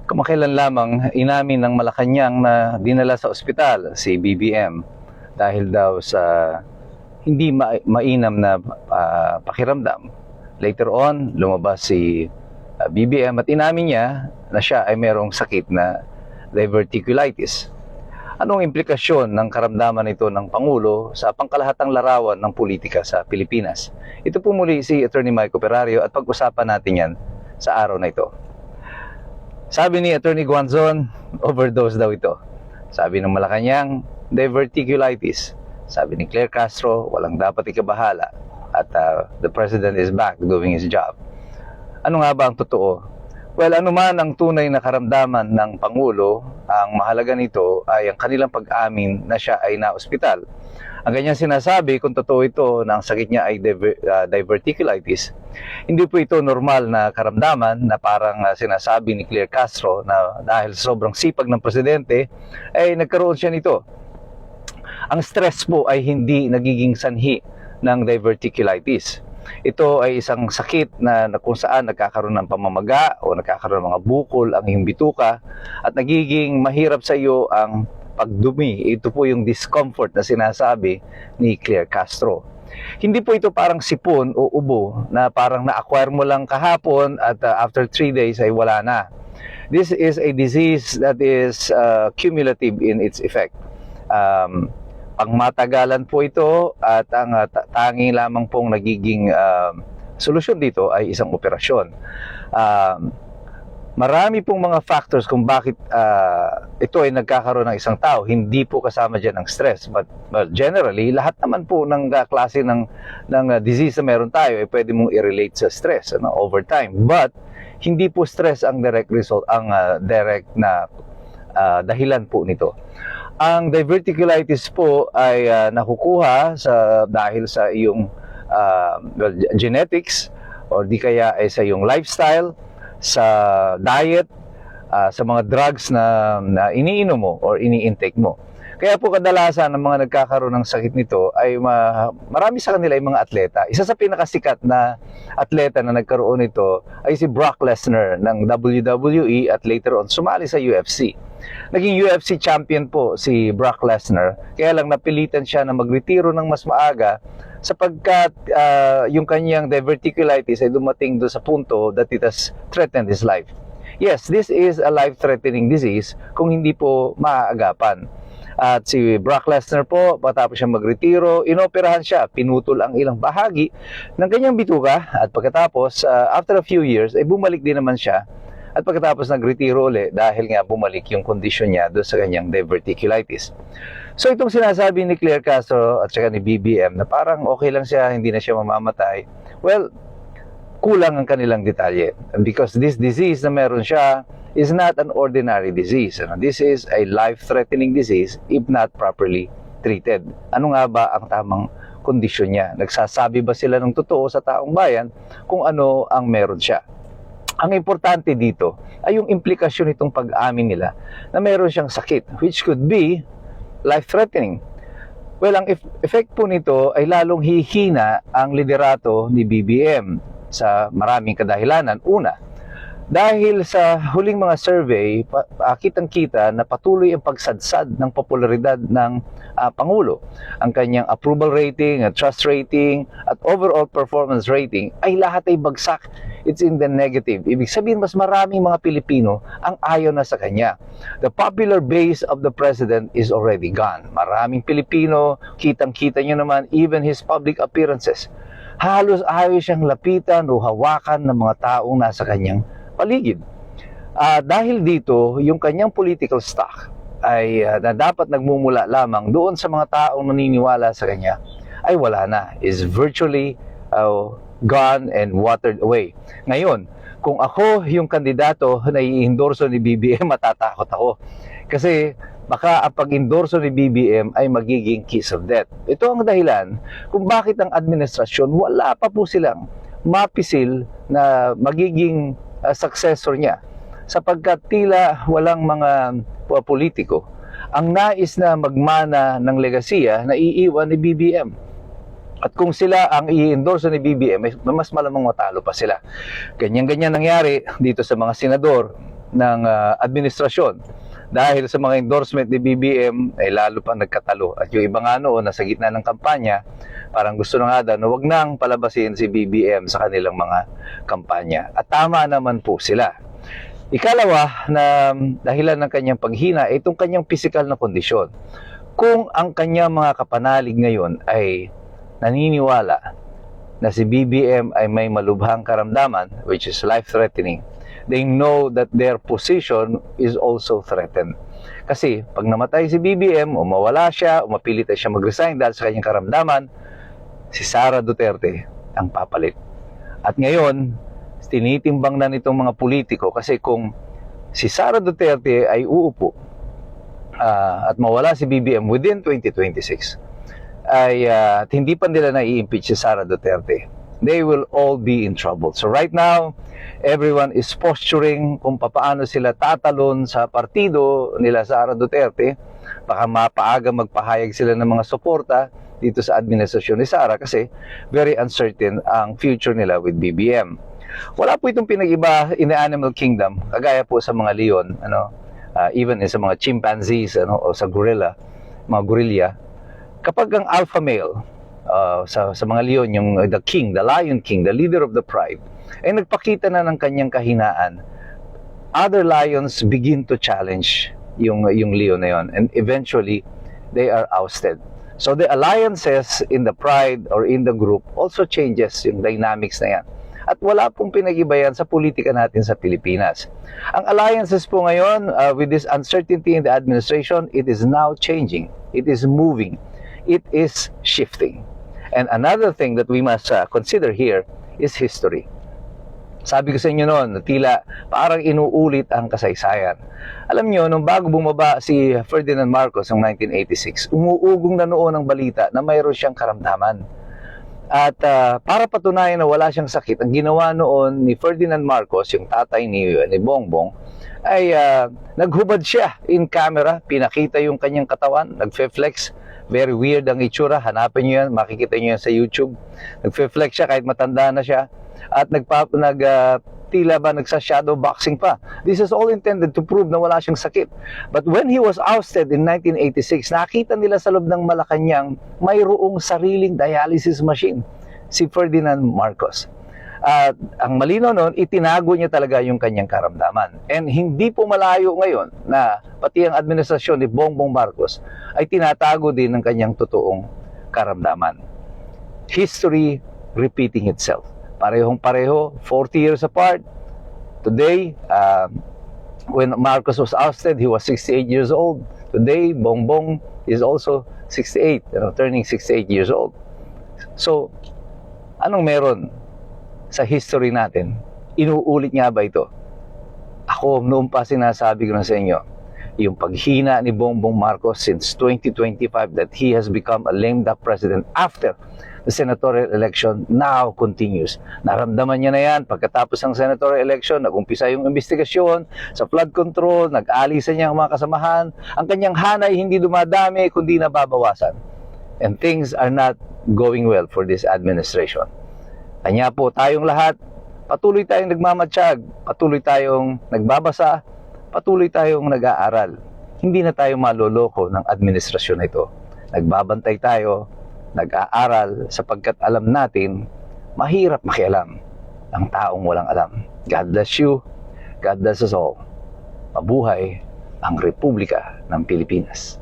Kamakailan lamang inamin ng Malacanang na dinala sa ospital si BBM dahil daw sa hindi mainam na pakiramdam. Later on, lumabas si BBM at inamin niya na siya ay merong sakit na diverticulitis. Anong implikasyon ng karamdaman ito ng Pangulo sa pangkalahatang larawan ng politika sa Pilipinas? Ito po muli si Attorney Mike Operario at pag-usapan natin yan sa araw na ito. Sabi ni Attorney Guanzon, overdose daw ito. Sabi ng Malacanang, diverticulitis. Sabi ni Claire Castro, walang dapat ikabahala. At the President is back doing his job. Ano nga ba ang totoo? Well, anuman ang tunay na karamdaman ng Pangulo, ang mahalaga nito ay ang kanilang pag-amin na siya ay na-ospital. Ang kanyang sinasabi, kung totoo ito na ang sakit niya ay diverticulitis, hindi po ito normal na karamdaman na parang sinasabi ni Claire Castro na dahil sobrang sipag ng presidente, ay nagkaroon siya nito. Ang stress po ay hindi nagiging sanhi ng diverticulitis. Ito ay isang sakit na kung saan nagkakaroon ng pamamaga o nagkakaroon ng mga bukol ang iyong bituka at nagiging mahirap sa iyo ang pagdumi. Ito po yung discomfort na sinasabi ni Claire Castro. Hindi po ito parang sipon o ubo na parang na-acquire mo lang kahapon at after 3 days ay wala na. This is a disease that is cumulative in its effect. Pangmatagalan po ito at ang tangi lamang pong nagiging solusyon dito ay isang operasyon. Marami pong mga factors kung bakit ito ay nagkakaroon ng isang tao. Hindi po kasama dyan ang stress. But well, generally, lahat naman po ng klase ng disease na meron tayo ay pwede mong i-relate sa stress over time. But hindi po stress ang direct result, ang direct na dahilan po nito. Ang diverticulitis po ay nakukuha dahil sa iyong genetics or di kaya ay sa iyong lifestyle, sa diet, sa mga drugs na iniinom mo or ini-intake mo. Kaya po kadalasan ng mga nagkakaroon ng sakit nito ay marami sa kanila ay mga atleta. Isa sa pinakasikat na atleta na nagkaroon nito ay si Brock Lesnar ng WWE at later on sumali sa UFC. Naging UFC champion po si Brock Lesnar, kaya lang napilitan siya na magretiro ng mas maaga sapagkat yung kanyang diverticulitis ay dumating doon sa punto that it has threatened his life. Yes, this is a life-threatening disease kung hindi po maaagapan. At si Brock Lesnar po, patapos siya magretiro, inoperahan siya, pinutol ang ilang bahagi ng kanyang bituka at pagkatapos, after a few years, ay bumalik din naman siya. At pagkatapos nagretiro ulit dahil nga bumalik yung kondisyon niya doon sa kanyang diverticulitis. So itong sinasabi ni Claire Castro at saka ni BBM na parang okay lang siya, hindi na siya mamamatay. Well, kulang ang kanilang detalye. And because this disease na meron siya is not an ordinary disease. This is a life-threatening disease if not properly treated. Ano nga ba ang tamang kondisyon niya? Nagsasabi ba sila ng totoo sa taong bayan kung ano ang meron siya? Ang importante dito ay yung implikasyon nitong pag-amin nila na meron siyang sakit, which could be life-threatening. Well, ang effect po nito ay lalong hihina ang liderato ni BBM sa maraming kadahilanan. Una, dahil sa huling mga survey, kitang-kita na patuloy ang pagsadsad ng popularidad ng Pangulo. Ang kanyang approval rating, trust rating, at overall performance rating ay lahat ay bagsak. It's in the negative. Ibig sabihin, mas maraming mga Pilipino ang ayaw na sa kanya. The popular base of the president is already gone. Maraming Pilipino, kitang-kita nyo naman, even his public appearances. Halos ayaw siyang lapitan o hawakan ng mga taong nasa kanyang paligid. Dahil dito, yung kanyang political stock ay na dapat nagmumula lamang doon sa mga taong naniniwala sa kanya ay wala na, is virtually gone and watered away. Ngayon, kung ako yung kandidato na i-endorso ni BBM, matatakot ako. Kasi baka ang pag-endorso ni BBM ay magiging kiss of death. Ito ang dahilan kung bakit ang administrasyon wala pa po silang mapisil na magiging successor niya. Sapagkat tila walang mga politiko ang nais na magmana ng legasiya na iiwan ni BBM. At kung sila ang i-endorse ni BBM, mas malamang matalo pa sila. Ganyan-ganyan nangyari dito sa mga senador. ng administrasyon. Dahil sa mga endorsement ni BBM, ay lalo pang nagkatalo. At yung iba nga noon, nasa gitna ng kampanya, parang gusto na nga daw na huwag nang palabasin si BBM sa kanilang mga kampanya. At tama naman po sila. Ikalawa na dahilan ng kanyang paghina ay itong kanyang physical na kondisyon. Kung ang kanyang mga kapanalig ngayon ay naniniwala na si BBM ay may malubhang karamdaman, which is life-threatening, they know that their position is also threatened. Kasi pag namatay si BBM o mawala siya o mapilit siya mag-resign dahil sa kanyang karamdaman, si Sara Duterte ang papalit. At ngayon, tinitimbang na nitong mga politiko kasi kung si Sara Duterte ay uupo at mawala si BBM within 2026, ay hindi pa nila na-i-impeach si Sara Duterte, they will all be in trouble. So right now, everyone is posturing kung paano sila tatalon sa partido nila Sara Duterte. Baka mapaaga magpahayag sila ng mga suporta dito sa administrasyon ni Sara kasi very uncertain ang future nila with BBM. Wala po itong pinag-iba in the animal kingdom, kagaya po sa mga leon, even sa mga chimpanzees o sa gorilla, mga gorilla. Kapag ang alpha male, sa mga leon, yung the king, the lion king, the leader of the pride, ay nagpakita na ng kanyang kahinaan, other lions begin to challenge yung leon na yun, and eventually they are ousted. So the alliances in the pride or in the group also changes yung dynamics na yan. At wala pong pinag-iba yan sa politika natin sa Pilipinas. Ang alliances po ngayon, with this uncertainty in the administration, it is now changing. It is moving. It is shifting. And another thing that we must consider here is history. Sabi ko sa inyo noon, tila parang inuulit ang kasaysayan. Alam nyo, nung bago bumaba si Ferdinand Marcos noong 1986, umuugong na noon ang balita na mayroon siyang karamdaman. At para patunayan na wala siyang sakit, ang ginawa noon ni Ferdinand Marcos, yung tatay ni Bongbong, ay naghubad siya in camera, pinakita yung kanyang katawan, nagfe-flex. Very weird ang itsura, hanapin nyo yan, makikita nyo yan sa YouTube. Nagfe-flex siya kahit matanda na siya. At tila ba nagsa-shadow boxing pa. This is all intended to prove na wala siyang sakit. But when he was ousted in 1986, nakita nila sa loob ng Malacanang mayroong sariling dialysis machine, si Ferdinand Marcos. At ang malinaw noon, itinago niya talaga yung kanyang karamdaman. And hindi po malayo ngayon na pati ang administrasyon ni Bongbong Marcos ay tinatago din ng kanyang totoong karamdaman. History repeating itself. Parehong-pareho, 40 years apart. Today, when Marcos was ousted, he was 68 years old. Today, Bongbong is also 68, turning 68 years old. So, anong meron sa history natin? Inuulit nga ba ito? Ako, noon pa sinasabi ko na sa inyo, yung paghina ni Bongbong Marcos since 2025 that he has become a lame duck president after the senatorial election now continues. Naramdaman niya na yan. Pagkatapos ng senatorial election, nag-umpisa yung investigasyon sa flood control, nag-alisa niya ang mga kasamahan. Ang kanyang hanay hindi dumadami, kundi nababawasan. And things are not going well for this administration. Kanya po tayong lahat, patuloy tayong nagmamatsyag, patuloy tayong nagbabasa, patuloy tayong nag-aaral. Hindi na tayo maloloko ng administrasyon na ito. Nagbabantay tayo, nag-aaral sapagkat alam natin, mahirap makialam ang taong walang alam. God bless you. God bless us all. Mabuhay ang Republika ng Pilipinas.